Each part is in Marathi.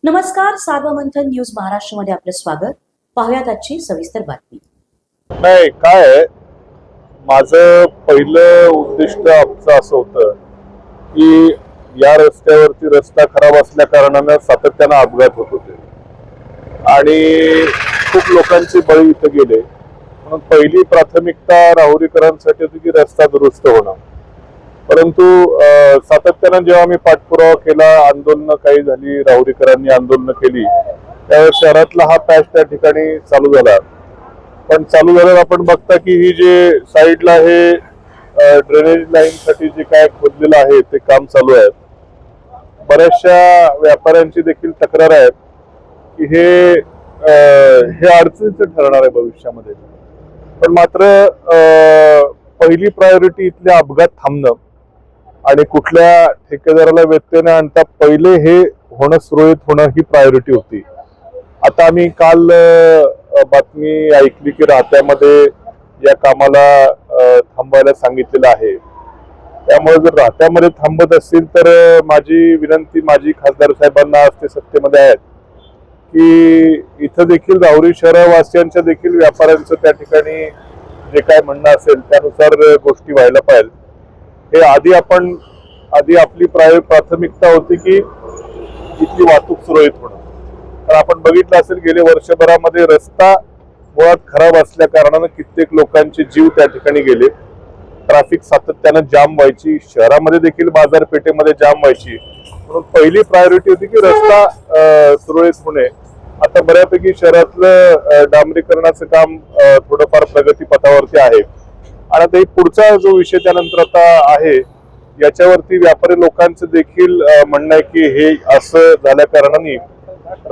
नमस्कार, सार्वमंथन न्यूज महाराष्ट्रामध्ये आपलं स्वागत. पाहूयात आजची सविस्तर बातमी. नाही काय आहे, माझं पहिलं उद्दिष्ट आमचं असं होतं की या रस्त्यावरती रस्ता खराब असल्या कारणानं सातत्यानं अपघात होत होते आणि खूप लोकांचे बळी इथं गेले. म्हणून पहिली प्राथमिकता राहुरीकरांसाठी होती की रस्ता दुरुस्त होणं. परंतु सातत्यानं जेव्हा आम्ही पाठपुरावा केला, आंदोलन काही झाली, राहुरीकरांनी आंदोलन केली, त्यावेळेस शहरातला हा पॅच त्या ठिकाणी चालू झाला. पण चालू झाल्यावर आपण बघता की ही जे साईडला हे ड्रेनेज लाईन साठी जे काय खोदलेलं आहे ते काम चालू आहे. बऱ्याचशा व्यापाऱ्यांची देखील तक्रार आहे की हे अडचणीचं ठरणार आहे भविष्यामध्ये. पण मात्र पहिली प्रायोरिटी इथले अपघात थांबणं आणि कुठल्या ठेकेदाराला व्यत्यय न आणता पहिले हे होणं, सुरळीत होणं ही प्रायोरिटी होती. आता आम्ही काल बातमी ऐकली की राहत्यामध्ये या कामाला थांबवायला सांगितलेलं आहे. त्यामुळे जर राहत्यामध्ये थांबत असतील तर माझी विनंती माझी खासदार साहेबांना आज ते सत्तेमध्ये आहेत की इथं देखील राहुरी शहरवासियांच्या देखील व्यापाऱ्यांचं त्या ठिकाणी जे काय म्हणणं असेल त्यानुसार गोष्टी व्हायला पाहिजे. हे आधी आपली प्राथमिकता होती की इथली वाहतूक सुरळीत होणं. तर आपण बघितलं असेल गेले वर्षभरामध्ये रस्ता मुळात खराब असल्या कारणानं कित्येक लोकांचे जीव त्या ठिकाणी गेले. ट्रॅफिक सातत्यानं जाम व्हायची, शहरामध्ये देखील बाजारपेठेमध्ये जाम व्हायची. म्हणून पहिली प्रायोरिटी होती की रस्ता सुरळीत होणे. आता बऱ्यापैकी शहरातलं डांबरीकरणाचं काम थोडंफार प्रगतीपथावरती आहे आणि आता पुढचा जो विषय त्यानंतर आता आहे याच्यावरती व्यापारी लोकांचं देखील म्हणणं आहे की हे असं झाल्या कारणाने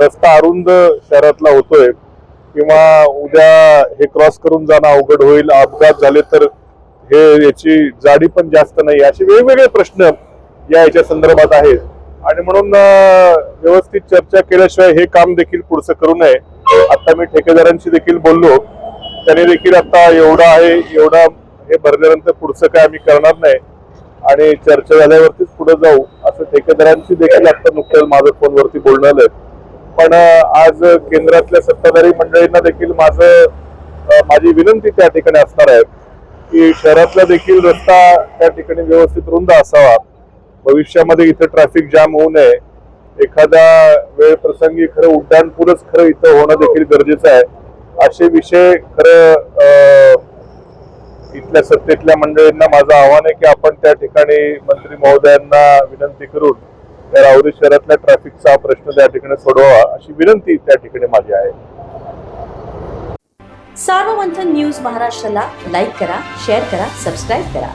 रस्ता अरुंद शहरातला होतोय किंवा उद्या हे क्रॉस करून जाणं अवघड होईल, अपघात झाले तर याची जाडी पण जास्त नाही, असे वेगवेगळे प्रश्न याच्या संदर्भात आहेत. आणि म्हणून व्यवस्थित चर्चा केल्याशिवाय हे काम देखील पुढचं करू नये. आता मी ठेकेदारांशी देखील बोललो, त्याने देखील आता एवढा आहे एवढा हे भरल्यानंतर पुढचं काय आम्ही करणार नाही आणि चर्चा झाल्यावरतीच पुढे जाऊ असं ठेकेदारांशी देखील आता नुकतंच माझं फोनवरती बोलणं आलं. पण आज केंद्रातल्या सत्ताधारी मंडळींना देखील माझी विनंती त्या ठिकाणी असणार आहे की शहरातला देखील रस्ता त्या ठिकाणी व्यवस्थित रुंद असावा. भविष्यामध्ये इथं ट्रॅफिक जाम होऊ नये. एखाद्या वेळ प्रसंगी खरं उड्डाणपूरच खरं इथं होणं देखील गरजेचं आहे. असे विषय खरं इथल्या सत्तेतल्या मंडळींना माझं आव्हान आहे की आपण त्या ठिकाणी मंत्री महोदयांना विनंती करून त्या राहुरी शहरातल्या ट्रॅफिकचा प्रश्न त्या ठिकाणी सोडवावा अशी विनंती त्या ठिकाणी माझी आहे. सार्वमंथन न्यूज महाराष्ट्राला लाईक करा, शेअर करा, सबस्क्राईब करा.